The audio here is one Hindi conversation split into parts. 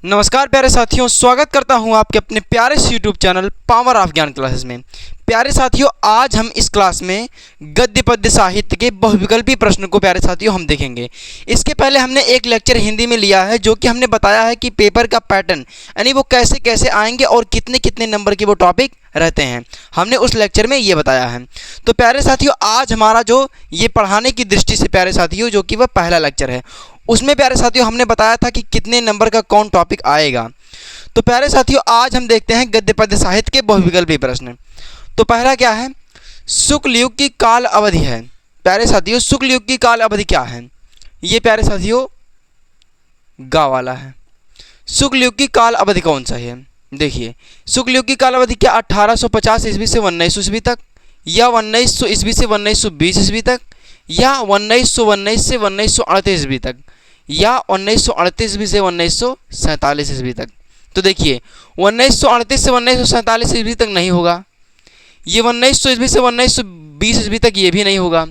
नमस्कार प्यारे साथियों, स्वागत करता हूं आपके अपने प्यारे से यूट्यूब चैनल पावर ऑफ ज्ञान क्लासेस में। प्यारे साथियों, आज हम इस क्लास में गद्य पद्य साहित्य के बहुविकल्पी प्रश्न को प्यारे साथियों हम देखेंगे। इसके पहले हमने एक लेक्चर हिंदी में लिया है, जो कि हमने बताया है कि पेपर का पैटर्न यानी वो कैसे कैसे आएंगे और कितने कितने नंबर के वो टॉपिक रहते हैं। हमने उस लेक्चर में ये बताया है। तो प्यारे साथियों, आज हमारा जो ये पढ़ाने की दृष्टि से प्यारे साथियों जो कि वह पहला लेक्चर है, उसमें प्यारे साथियों हमने बताया था कि कितने नंबर का कौन टॉपिक आएगा। तो प्यारे साथियों, आज हम देखते हैं गद्य पद्य साहित्य के बहुविकल्पी प्रश्न। तो पहला क्या है? शुक्ल युग की काल अवधि है। प्यारे साथियों, शुक्ल युग की काल अवधि क्या है? ये प्यारे साथियों गा वाला है। शुक्ल युग की काल अवधि कौन सा है? देखिए, शुक्ल युग की काल अवधि क्या 1850 ईस्वी से 1900 ईस्वी तक, या 1900 ईस्वी से 1920 ईस्वी तक, या 1919 से 1938 ईस्वी तक, या 1938 ईस्वी से 1947 ईस्वी तक। तो देखिए, 1938 से 1947 ईस्वी तक नहीं होगा, ये 1900 ईस्वी से 1920 ईस्वी तक ये भी नहीं होगा,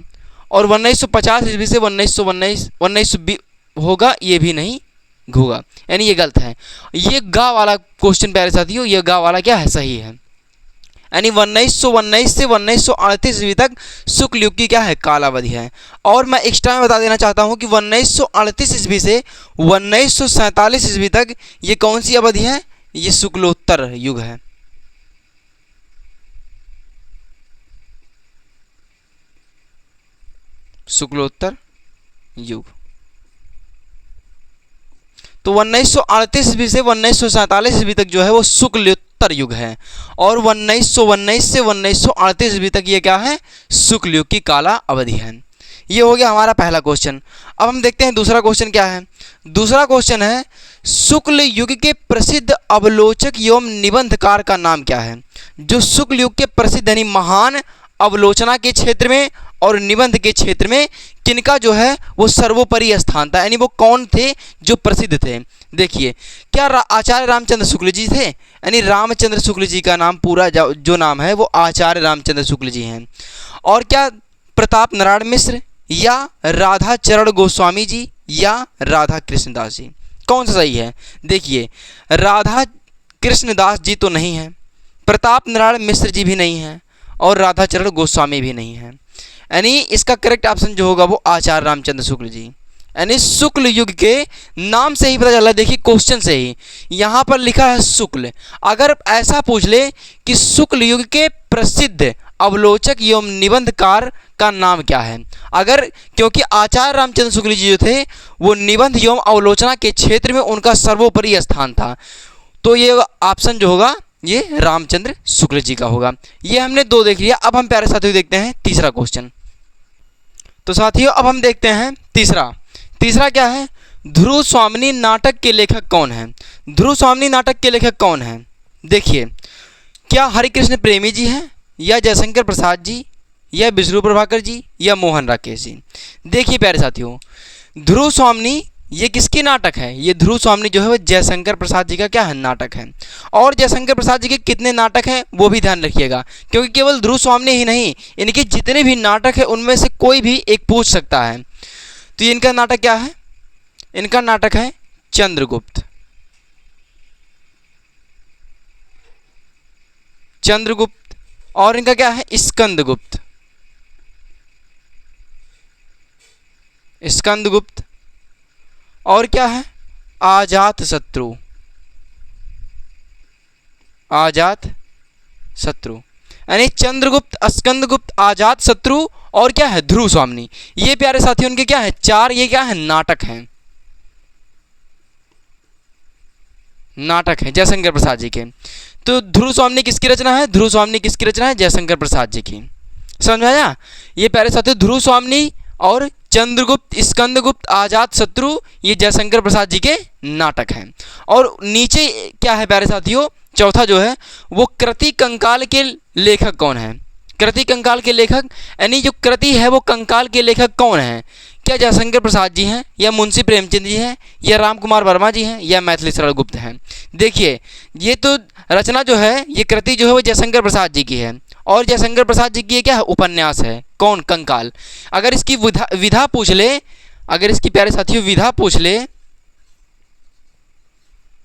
और 1950 ईस्वी से 1920 होगा, ये भी नहीं होगा, यानी ये गलत है। ये गा वाला क्वेश्चन प्यारे साथियों, ये गा वाला क्या है? सही है। यानी 1919 से 1938 ईस्वी तक शुक्ल युग की क्या है? कालावधि है। और मैं एक्स्ट्रा में बता देना चाहता हूँ कि 1938 ईस्वी से 1947 ईस्वी तक ये कौन सी अवधि है? ये शुक्लोत्तर युग है। शुक्लोत्तर युग। तो 1938 ईस्वी से 1947 ईस्वी तक जो है वो शुक्लोत्तर युग है, और 1919 से 1938 ईस्वी तक ये क्या है? शुक्ल युग की काला अवधि है। ये हो गया हमारा पहला क्वेश्चन। अब हम देखते हैं दूसरा क्वेश्चन क्या है। दूसरा क्वेश्चन है, शुक्ल युग के प्रसिद्ध अवलोचक एवं निबंधकार का नाम क्या है? जो शुक्ल युग के प्रसिद्ध यानी महान अवलोचना के क्षेत्र में और निबंध के क्षेत्र में किनका जो है वो सर्वोपरि स्थान था, यानी वो कौन थे जो प्रसिद्ध थे? देखिए, क्या आचार्य रामचंद्र शुक्ल जी थे? यानी रामचंद्र शुक्ल जी का नाम पूरा जो नाम है वो आचार्य रामचंद्र शुक्ल जी हैं। और क्या प्रताप नारायण मिश्र, या राधा चरण गोस्वामी जी, या राधा कृष्णदास जी? कौन सा सही है? देखिए, राधा कृष्णदास जी तो नहीं है, प्रताप नारायण मिश्र जी भी नहीं है, और राधा चरण गोस्वामी भी नहीं है। यानी इसका करेक्ट ऑप्शन जो होगा वो आचार्य रामचंद्र शुक्ल जी। यानी शुक्ल युग के नाम से ही पता चला, देखिए क्वेश्चन से ही यहाँ पर लिखा है शुक्ल। अगर ऐसा पूछ ले कि शुक्ल युग के प्रसिद्ध अवलोचक एवं निबंधकार का नाम क्या है, अगर क्योंकि आचार्य रामचंद्र शुक्ल जी जो थे वो निबंध एवं अवलोचना के क्षेत्र में उनका सर्वोपरि स्थान था, तो ये ऑप्शन जो होगा ये रामचंद्र शुक्ल जी का होगा। ये हमने दो देख लिया। अब हम प्यारे साथियों देखते हैं तीसरा क्वेश्चन। तो साथियों, अब हम देखते हैं तीसरा क्या है? ध्रुव स्वामिनी नाटक के लेखक कौन है? ध्रुव स्वामिनी नाटक के लेखक कौन है? देखिए, क्या हरिकृष्ण प्रेमी जी हैं, या जयशंकर प्रसाद जी, या विष्णु प्रभाकर जी, या मोहन राकेश जी? देखिए प्यारे साथियों, ध्रुव स्वामिनी ये किसकी नाटक है? ये ध्रुव स्वामिनी जो है वो जयशंकर प्रसाद जी का क्या है? नाटक है। और जयशंकर प्रसाद जी के कितने नाटक हैं वो भी ध्यान रखिएगा, क्योंकि केवल ध्रुव स्वामिनी ही नहीं, इनके जितने भी नाटक है उनमें से कोई भी एक पूछ सकता है। तो इनका नाटक क्या है? इनका नाटक है चंद्रगुप्त। चंद्रगुप्त। और इनका क्या है? स्कंदगुप्त। स्कंदगुप्त। और क्या है? अजात शत्रु। अजात शत्रु। यानी चंद्रगुप्त, स्कंदगुप्त, अजात शत्रु, और क्या है? ध्रुव स्वामिनी। ये प्यारे साथियों उनके क्या है? चार ये क्या है? नाटक हैं। नाटक है जयशंकर प्रसाद जी के। तो ध्रुव स्वामिनी किसकी रचना है? ध्रुव स्वामिनी किसकी रचना है? जयशंकर प्रसाद जी की। समझ में आया? ये प्यारे साथियों ध्रुव स्वामिनी और चंद्रगुप्त, स्कंदगुप्त, अजात शत्रु ये जयशंकर प्रसाद जी के नाटक हैं। और नीचे क्या है प्यारे साथियों? चौथा जो है वो कृति कंकाल के लेखक कौन है? कृति कंकाल के लेखक यानी जो कृति है वो कंकाल के लेखक कौन है? क्या जयशंकर प्रसाद जी हैं, या मुंशी प्रेमचंद जी हैं, या राम कुमार वर्मा जी हैं, या मैथिली शरण गुप्त हैं? देखिए, ये तो रचना जो है ये कृति जो है वो जयशंकर प्रसाद जी की है, और जयशंकर प्रसाद जी की ये क्या है? उपन्यास है। कौन? कंकाल। अगर इसकी विधा पूछ ले, अगर इसकी प्यारे साथियों विधा पूछ ले,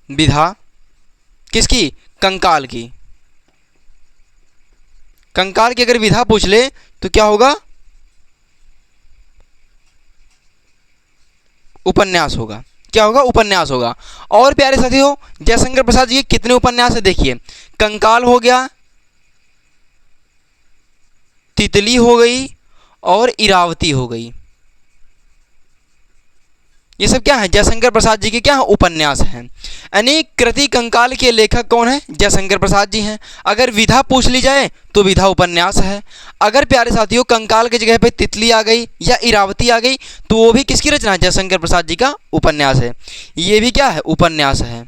विधा किसकी? कंकाल की। कंकाल की अगर विधा पूछ ले तो क्या होगा? उपन्यास होगा। क्या होगा? उपन्यास होगा। और प्यारे साथियों, जयशंकर प्रसाद जी के कितने उपन्यास है? देखिए, कंकाल हो गया, तितली हो गई और इरावती हो गई। ये सब क्या है? जयशंकर प्रसाद जी के क्या है? उपन्यास हैं। यानी कृति कंकाल के लेखक कौन है? जयशंकर प्रसाद जी हैं। अगर विधा पूछ ली जाए तो विधा उपन्यास है। अगर प्यारे साथियों कंकाल की जगह पे तितली आ गई या इरावती आ गई तो वो भी किसकी रचना है? जयशंकर प्रसाद जी का उपन्यास है। ये भी क्या है? उपन्यास है।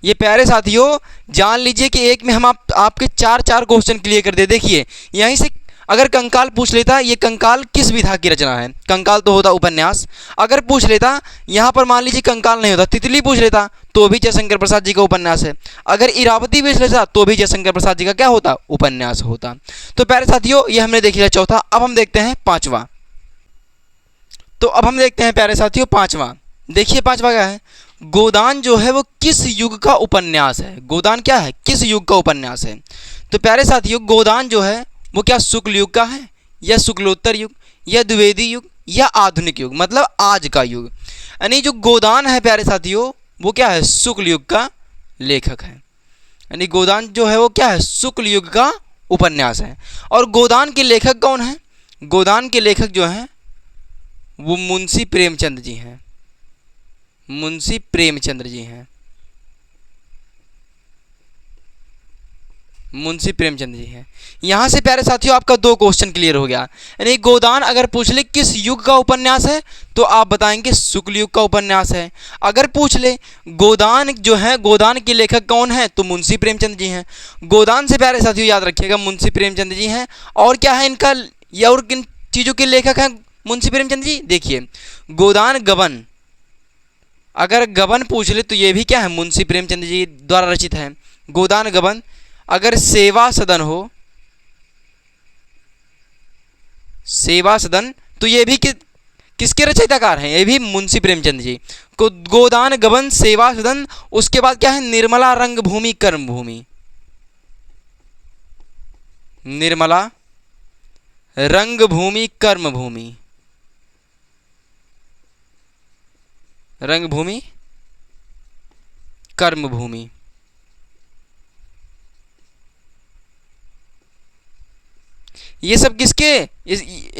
ये प्यारे साथियों जान लीजिए कि एक में हम आपके चार क्वेश्चन क्लियर कर दे। देखिए यहीं से अगर कंकाल पूछ लेता, ये कंकाल किस विधा की रचना है? कंकाल तो होता उपन्यास। अगर पूछ लेता, यहाँ पर मान लीजिए कंकाल नहीं होता, तितली पूछ लेता तो भी जयशंकर प्रसाद जी का उपन्यास है। अगर इरावती पूछ लेता तो भी जयशंकर प्रसाद जी का क्या होता? उपन्यास होता। तो प्यारे साथियों ये हमने देख लिया चौथा। अब हम देखते हैं पांचवा। तो अब हम देखते हैं प्यारे साथियों पांचवा। देखिए पांचवा क्या है? गोदान जो है वो किस युग का उपन्यास है? गोदान क्या है? किस युग का उपन्यास है? तो प्यारे साथियों गोदान जो है वो क्या शुक्ल युग का है, या शुक्लोत्तर युग, या द्विवेदी युग, या आधुनिक युग, मतलब आज का युग। यानी जो गोदान है प्यारे साथियों वो क्या है? शुक्ल युग का लेखक है। यानी गोदान जो है वो क्या है? शुक्ल युग का उपन्यास है। और गोदान के लेखक कौन है? गोदान के लेखक जो हैं वो मुंशी प्रेमचंद जी हैं। मुंशी प्रेमचंद्र जी हैं। मुंशी प्रेमचंद जी हैं। यहाँ से प्यारे साथियों आपका दो क्वेश्चन क्लियर हो गया। यानी गोदान अगर पूछ ले किस युग का उपन्यास है तो आप बताएंगे शुक्ल युग का उपन्यास है। अगर पूछ ले गोदान जो है, गोदान के लेखक कौन है, तो मुंशी प्रेमचंद जी हैं। गोदान से प्यारे साथियों याद रखिएगा मुंशी प्रेमचंद जी हैं। और क्या है इनका, या और किन चीज़ों के लेखक हैं मुंशी प्रेमचंद जी? देखिए गोदान गबन, अगर गबन पूछ ले तो ये भी क्या है? मुंशी प्रेमचंद जी द्वारा रचित है। गोदान गबन। अगर सेवा सदन हो, सेवा सदन, तो ये भी किसके रचयिताकार हैं? ये भी मुंशी प्रेमचंद जी को। गोदान गबन, सेवा सदन, उसके बाद क्या है? निर्मला रंगभूमि कर्मभूमि। निर्मला रंगभूमि कर्मभूमि। रंगभूमि कर्मभूमि। ये सब किसके?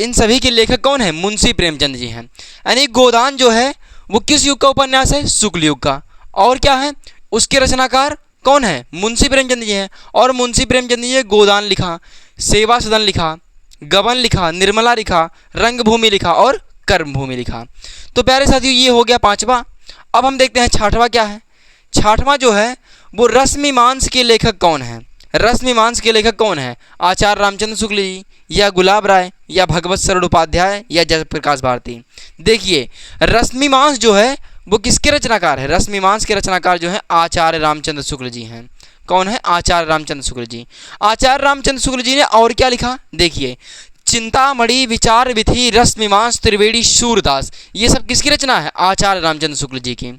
इन सभी के लेखक कौन है? मुंशी प्रेमचंद जी हैं। यानी गोदान जो है वो किस युग का उपन्यास है? शुक्ल युग का। और क्या है? उसके रचनाकार कौन है? मुंशी प्रेमचंद जी हैं। और मुंशी प्रेमचंद जी ने गोदान लिखा, सेवा सदन लिखा, गबन लिखा, निर्मला लिखा, रंगभूमि लिखा और कर्मभूमि लिखा। तो प्यारे साथियों ये हो गया पांचवा। अब हम देखते हैं छठवां क्या है। छठवां जो है वो रसमीमांस के लेखक कौन है? रसमीमांस के लेखक कौन है? आचार्य रामचंद्र शुक्ल जी, या गुलाब राय, या भगवत शरण उपाध्याय, या जयप्रकाश भारती। देखिए रश्मिमांस जो है वो किसके रचनाकार है? रश्मिमांस के रचनाकार जो है आचार्य रामचंद्र शुक्ल जी हैं। कौन है? आचार्य रामचंद्र शुक्ल जी। आचार्य रामचंद्र शुक्ल जी ने और क्या लिखा? देखिए चिंतामणि, विचार विधि, रश्मिमांस, त्रिवेणी, सूरदास, ये सब किसकी रचना है? आचार्य रामचंद्र शुक्ल जी की।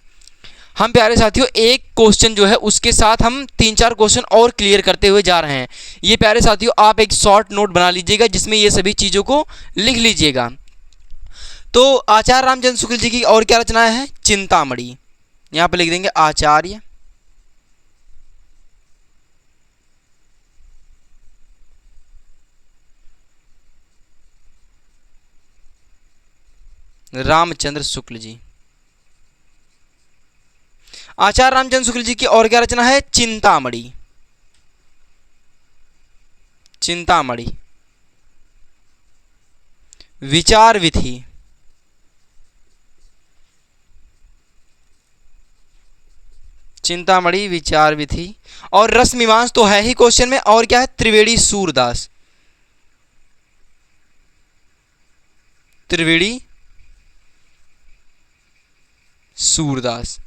हम प्यारे साथियों एक क्वेश्चन जो है उसके साथ हम 3-4 क्वेश्चन और क्लियर करते हुए जा रहे हैं। ये प्यारे साथियों आप एक शॉर्ट नोट बना लीजिएगा जिसमें ये सभी चीज़ों को लिख लीजिएगा। तो आचार्य रामचंद्र शुक्ल जी की और क्या रचनाएं हैं? चिंतामणि, यहाँ पे लिख देंगे आचार्य रामचंद्र शुक्ल जी। आचार्य रामचंद्र शुक्ल जी की और क्या रचना है? चिंतामणि। चिंतामणि, विचार विधि, चिंतामणि, विचार विधि, और रसमीमांस तो है ही क्वेश्चन में। और क्या है? त्रिवेणी सूरदास। त्रिवेणी सूरदास,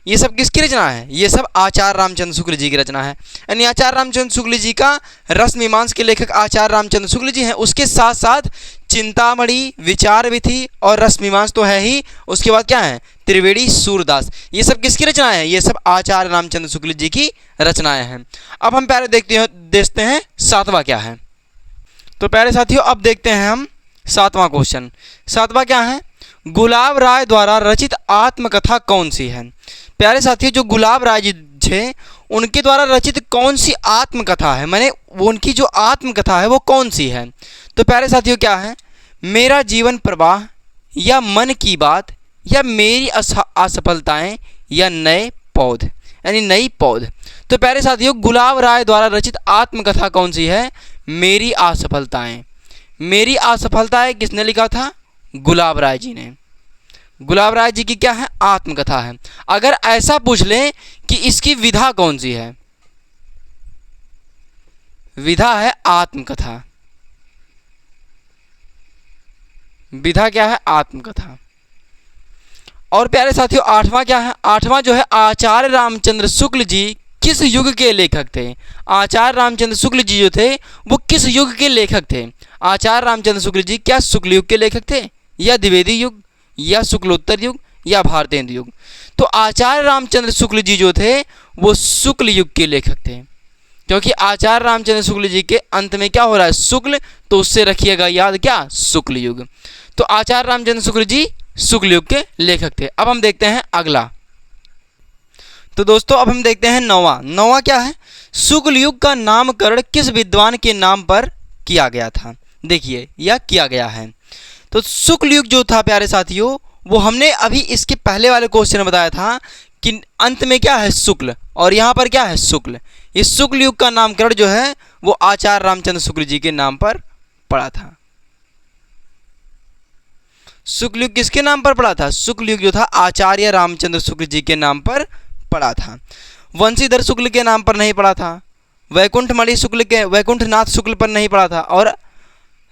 ये सब किसकी रचना है? ये सब आचार्य रामचंद्र शुक्ल जी की रचना है। यानी आचार्य रामचंद्र शुक्ल जी का रसमीमांस के लेखक आचार्य रामचंद्र शुक्ल जी हैं। उसके साथ साथ चिंतामणि, विचार विधि और रसमीमांस तो है ही, उसके बाद क्या है त्रिवेणी सूरदास। ये सब किसकी रचनाएं हैं? ये सब आचार्य रामचंद्र शुक्ल जी की रचनाएं हैं। अब हम प्यारे देखते हैं सातवां क्या है। तो प्यारे साथियों अब देखते हैं हम सातवां क्वेश्चन। सातवां क्या है? गुलाब राय द्वारा रचित आत्मकथा कौन सी है? प्यारे साथियों जो गुलाब राय जी थे उनके द्वारा रचित कौन सी आत्मकथा है, मैंने उनकी जो आत्मकथा है वो कौन सी है? तो प्यारे साथियों क्या है? मेरा जीवन प्रवाह, या मन की बात, या मेरी असफलताएं, या नए पौध, यानी नई पौध। तो प्यारे साथियों गुलाब राय द्वारा रचित आत्मकथा कौन सी है? मेरी असफलताएं। मेरी असफलताएं किसने लिखा था? गुलाब राय जी ने। गुलाब राय जी की क्या है? आत्मकथा है। अगर ऐसा पूछ लें कि इसकी विधा कौन सी है? विधा है आत्मकथा। विधा क्या है? आत्मकथा। और प्यारे साथियों आठवां क्या है? आठवां जो है आचार्य रामचंद्र शुक्ल जी किस युग के लेखक थे? आचार्य रामचंद्र शुक्ल जी जो थे वो किस युग के लेखक थे? आचार्य रामचंद्र शुक्ल जी क्या शुक्ल युग के लेखक थे, या द्विवेदी युग, या शुक्लोत्तर युग, या भारतेंदु युग? तो आचार्य रामचंद्र शुक्ल जी जो थे वो शुक्ल युग के लेखक थे, क्योंकि आचार्य रामचंद्र शुक्ल जी के अंत में क्या हो रहा है? शुक्ल, तो उससे रखिएगा याद क्या? शुक्ल युग। तो आचार्य रामचंद्र शुक्ल जी शुक्ल युग के लेखक थे। अब हम देखते हैं अगला। तो दोस्तों अब हम देखते हैं नौवां क्या है? शुक्ल युग का नामकरण किस विद्वान के नाम पर किया गया था? देखिए यह किया गया है। तो शुक्ल युग जो था प्यारे साथियों वो हमने अभी इसके पहले वाले क्वेश्चन में बताया था कि अंत में क्या है? शुक्ल, और यहाँ पर क्या है? शुक्ल। इस शुक्ल युग का नामकरण जो है वो आचार्य रामचंद्र शुक्ल जी के नाम पर पड़ा था। शुक्ल युग किसके नाम पर पड़ा था? शुक्ल युग जो था आचार्य रामचंद्र शुक्ल जी के नाम पर पड़ा था। वंशीधर शुक्ल के नाम पर नहीं पड़ा था, वैकुंठनाथ शुक्ल पर नहीं पड़ा था, और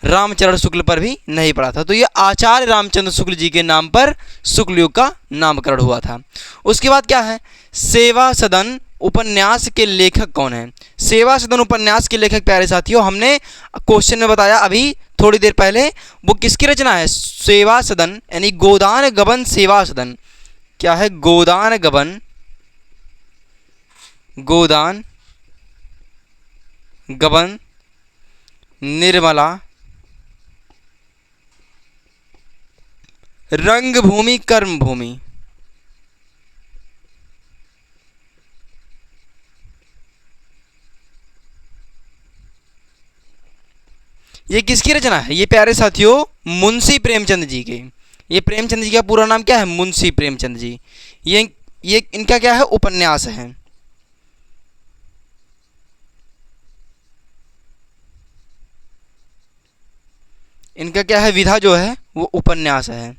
रामचरण शुक्ल पर भी नहीं पड़ा था। तो ये आचार्य रामचंद्र शुक्ल जी के नाम पर शुक्ल युग का नामकरण हुआ था। उसके बाद क्या है? सेवा सदन उपन्यास के लेखक कौन है? सेवा सदन उपन्यास के लेखक प्यारे साथियों हमने क्वेश्चन में बताया अभी थोड़ी देर पहले, वो किसकी रचना है? सेवा सदन यानी गोदान गबन सेवा सदन। क्या है? गोदान गबन, गोदान गबन निर्मला रंगभूमि कर्मभूमि। ये किसकी रचना है? ये प्यारे साथियों मुंशी प्रेमचंद जी के। ये प्रेमचंद जी का पूरा नाम क्या है? मुंशी प्रेमचंद जी। ये इनका क्या है? उपन्यास है। इनका क्या है? विधा जो है वो उपन्यास है।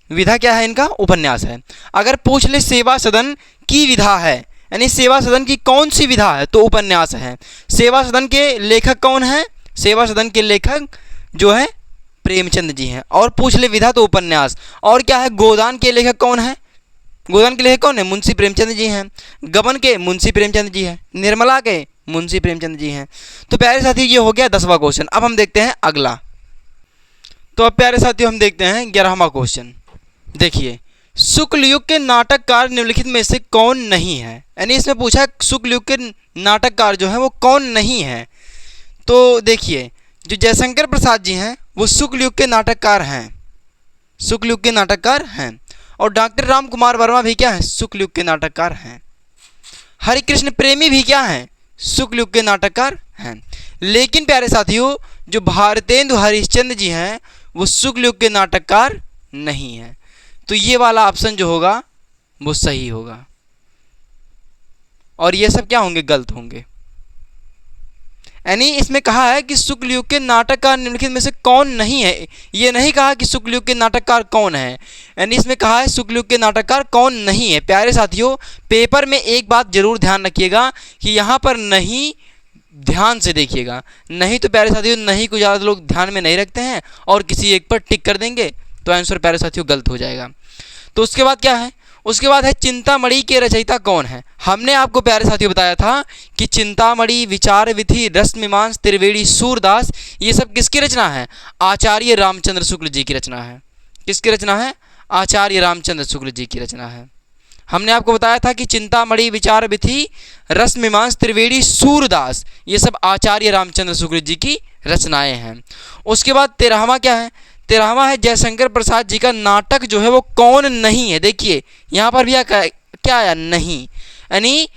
विधा क्या है इनका? उपन्यास है। अगर पूछ ले सेवा सदन की विधा है, यानी सेवा सदन की कौन सी विधा है, तो उपन्यास है। सेवा सदन के लेखक कौन है? सेवा सदन के लेखक जो है प्रेमचंद जी हैं। और पूछ ले विधा तो उपन्यास। और क्या है? गोदान के लेखक कौन है? गोदान के लेखक कौन है? मुंशी प्रेमचंद जी हैं। गबन के मुंशी प्रेमचंद जी हैं। निर्मला के मुंशी प्रेमचंद जी हैं। तो प्यारे साथियों ये हो गया 10वां क्वेश्चन। अब हम देखते हैं अगला। तो अब प्यारे साथियों हम देखते हैं 11वां क्वेश्चन। देखिए शुक्ल युग के नाटककार निम्नलिखित में से कौन नहीं है? यानी इसमें पूछा शुक्ल युग के नाटककार जो है वो कौन नहीं है। तो देखिए जो जयशंकर प्रसाद जी हैं वो शुक्ल युग के नाटककार हैं, शुक्ल युग के नाटककार हैं। और डॉक्टर राम कुमार वर्मा भी क्या है? शुक्ल युग के नाटककार हैं। हरिकृष्ण प्रेमी भी क्या हैं? शुक्ल युग के नाटककार हैं। लेकिन प्यारे साथियों जो भारतेंदु हरिश्चंद्र जी हैं वो शुक्ल युग के नाटककार नहीं हैं। तो ये वाला ऑप्शन जो होगा वो सही होगा, और ये सब क्या होंगे? गलत होंगे। यानी इसमें कहा है कि शुक्ल युग के नाटककार निम्नलिखित में से कौन नहीं है, ये नहीं कहा कि शुक्ल युग के नाटककार कौन है। यानी इसमें कहा है शुक्ल युग के नाटककार कौन नहीं है। प्यारे साथियों पेपर में एक बात जरूर ध्यान रखिएगा कि यहाँ पर नहीं ध्यान से देखिएगा, नहीं तो प्यारे साथियों नहीं को ज़्यादा लोग ध्यान में नहीं रखते हैं और किसी एक पर टिक कर देंगे तो आंसर प्यारे साथियों गलत हो जाएगा। तो उसके बाद क्या है? उसके बाद है चिंतामणि के रचयिता कौन है। हमने आपको प्यारे साथियों बताया था कि चिंतामणि, विचार विधि, रसमीमांस, त्रिवेणी, सूरदास, ये सब किसकी रचना है? आचार्य रामचंद्र शुक्ल जी की रचना है। किसकी रचना है? आचार्य रामचंद्र शुक्ल जी की रचना है। हमने आपको बताया था कि चिंतामणि, विचार विधि, रसमीमांस, त्रिवेणी, सूरदास, ये सब आचार्य रामचंद्र शुक्ल जी की रचनाएं हैं। उसके बाद 13वां क्या है? 13वां है जयशंकर प्रसाद जी का नाटक जो है वो कौन नहीं है। देखिए यहाँ पर भी क्या आया? नहीं, यानी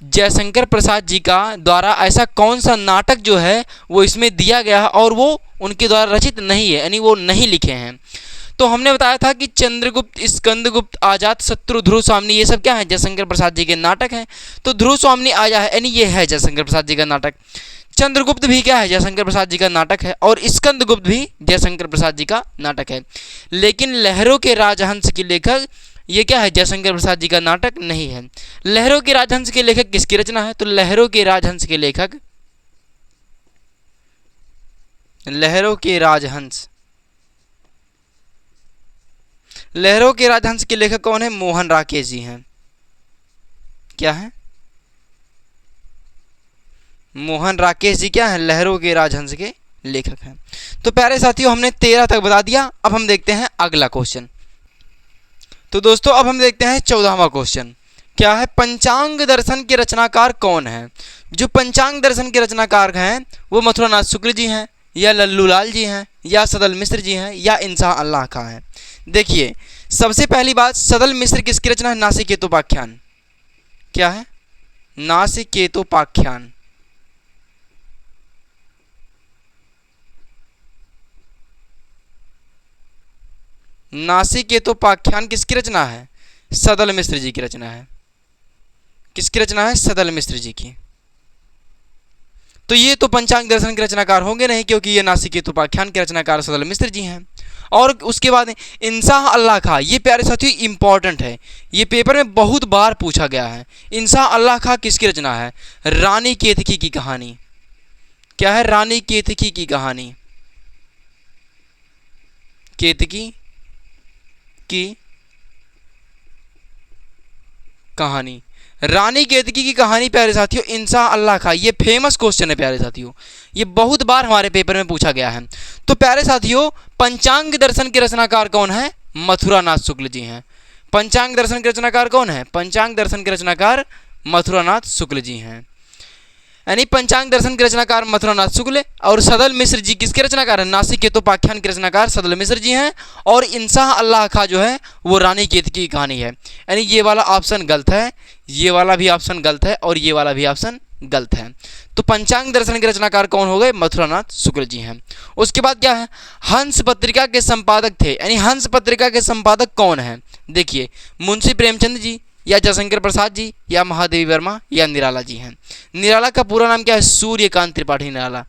जयशंकर प्रसाद जी का द्वारा ऐसा कौन सा नाटक जो है वो इसमें दिया गया है और वो उनके द्वारा रचित नहीं है, यानी वो नहीं लिखे हैं। तो हमने बताया था कि चंद्रगुप्त, स्कंदगुप्त, आजात शत्रु, ध्रुव स्वामिनी, ये सब क्या है? जयशंकर प्रसाद जी के नाटक हैं। तो ध्रुव स्वामिनी आया है, यानी ये है जयशंकर प्रसाद जी का नाटक। चंद्रगुप्त भी क्या है? जयशंकर प्रसाद जी का नाटक है। और स्कंदगुप्त भी जयशंकर प्रसाद जी का नाटक है। लेकिन लहरों के राजहंस के लेखक, ये क्या है? जयशंकर प्रसाद जी का नाटक नहीं है। लहरों के राजहंस के लेखक किसकी रचना है? तो लहरों के राजहंस के लेखक, लहरों के राजहंस, लहरों के राजहंस के लेखक कौन है? मोहन राकेश जी हैं। क्या है? मोहन राकेश जी क्या है? लहरों के राजहंस के लेखक हैं। तो प्यारे साथियों हमने 13 तक बता दिया। अब हम देखते हैं अगला क्वेश्चन। तो दोस्तों अब हम देखते हैं 14वां क्वेश्चन। क्या है? पंचांग दर्शन के रचनाकार कौन है? जो पंचांग दर्शन के रचनाकार हैं वो मथुरानाथ शुक्ल जी हैं, या लल्लूलाल जी हैं, या सदल मिश्र जी हैं, या इंशाअ अल्लाह खां हैं। देखिए सबसे पहली बात, सदल मिश्र किसकी रचना है? नासिकेतोपाख्यान। क्या है? नासिकेतोपाख्यान। नासिकेतोपाख्यान किसकी रचना है? सदल मिश्र जी की रचना है। किसकी रचना है? सदल मिश्र जी की। तो ये तो पंचांग दर्शन के रचनाकार होंगे नहीं, क्योंकि ये नासिकेतोपाख्यान के रचनाकार सदल मिश्र जी हैं। और उसके बाद इंशाअ अल्लाह खां, ये प्यारे साथियों इंपॉर्टेंट है, ये पेपर में बहुत बार पूछा गया है। इंशाअ अल्लाह खां किसकी रचना है? रानी केतकी की कहानी। क्या है? रानी केतकी की कहानी। केतकी की कहानी, रानी केतकी की कहानी प्यारे साथियों इंशाअ अल्लाह खां, ये फेमस क्वेश्चन है प्यारे साथियों, ये बहुत बार हमारे पेपर में पूछा गया है। तो प्यारे साथियों पंचांग दर्शन के रचनाकार कौन है? मथुरानाथ शुक्ल जी हैं। पंचांग दर्शन के रचनाकार कौन है? पंचांग दर्शन के रचनाकार मथुरानाथ शुक्ल जी हैं। यानी पंचांग दर्शन के रचनाकार मथुरानाथ शुक्ल, और सदल मिश्र जी किसके रचनाकार है? नासिकेतोपाख्यान के रचनाकार सदल मिश्र जी हैं। और इंशाअ अल्लाह खां जो है वो रानी केतकी की कहानी है। यानी ये वाला ऑप्शन गलत है, ये वाला भी ऑप्शन गलत है, और ये वाला भी ऑप्शन गलत है। तो पंचांग दर्शन के रचनाकार कौन हो गए? मथुरानाथ शुक्ल जी हैं। उसके बाद क्या है? हंस पत्रिका के संपादक थे, यानी हंस पत्रिका के संपादक कौन है? देखिए मुंशी प्रेमचंद जी, या जयशंकर प्रसाद जी, या महादेवी वर्मा, या निराला जी हैं। निराला का पूरा नाम क्या है? सूर्यकांत त्रिपाठी निराला।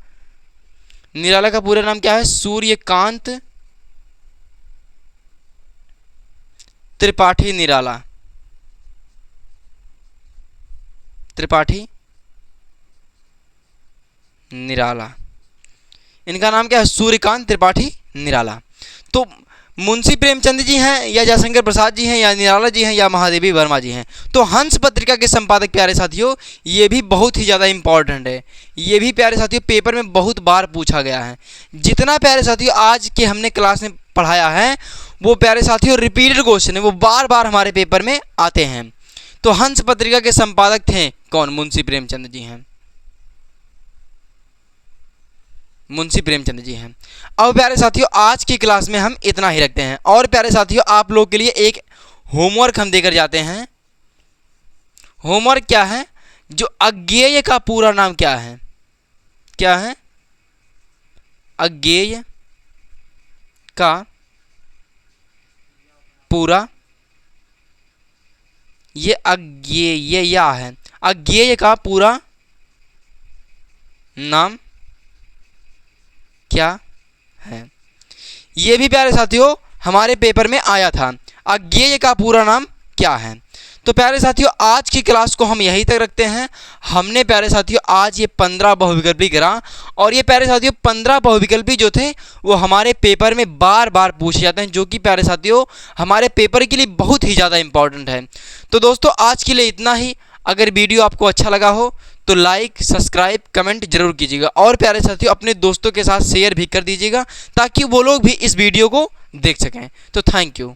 निराला का पूरा नाम क्या है? सूर्यकांत त्रिपाठी निराला। त्रिपाठी निराला, इनका नाम क्या है? सूर्यकांत त्रिपाठी निराला। तो मुंशी प्रेमचंद जी हैं, या जयशंकर प्रसाद जी हैं, या निराला जी हैं, या महादेवी वर्मा जी हैं। तो हंस पत्रिका के संपादक प्यारे साथियों ये भी बहुत ही ज़्यादा इंपॉर्टेंट है, ये भी प्यारे साथियों पेपर में बहुत बार पूछा गया है। जितना प्यारे साथियों आज के हमने क्लास में पढ़ाया है वो प्यारे साथियों रिपीटेड क्वेश्चन है, वो बार बार हमारे पेपर में आते हैं। तो हंस पत्रिका के संपादक थे कौन? मुंशी प्रेमचंद जी हैं। मुंशी प्रेमचंद जी हैं। अब प्यारे साथियों आज की क्लास में हम इतना ही रखते हैं। और प्यारे साथियों आप लोग के लिए एक होमवर्क हम देकर जाते हैं। होमवर्क क्या है? जो अज्ञेय का पूरा नाम क्या है? क्या है? अज्ञेय का पूरा, ये अज्ञेय है, अज्ञेय का पूरा नाम क्या है? ये भी प्यारे साथियों हमारे पेपर में आया था, अज्ञेय का पूरा नाम क्या है? तो प्यारे साथियों आज की क्लास को हम यहीं तक रखते हैं। हमने प्यारे साथियों आज ये 15 बहुविकल्पी करा, और ये प्यारे साथियों 15 बहुविकल्पी जो थे वो हमारे पेपर में बार बार पूछे जाते हैं, जो कि प्यारे साथियों हमारे पेपर के लिए बहुत ही ज़्यादा इंपॉर्टेंट है। तो दोस्तों आज के लिए इतना ही। अगर वीडियो आपको अच्छा लगा हो तो लाइक, सब्सक्राइब, कमेंट जरूर कीजिएगा, और प्यारे साथियों अपने दोस्तों के साथ शेयर भी कर दीजिएगा ताकि वो लोग भी इस वीडियो को देख सकें। तो थैंक यू।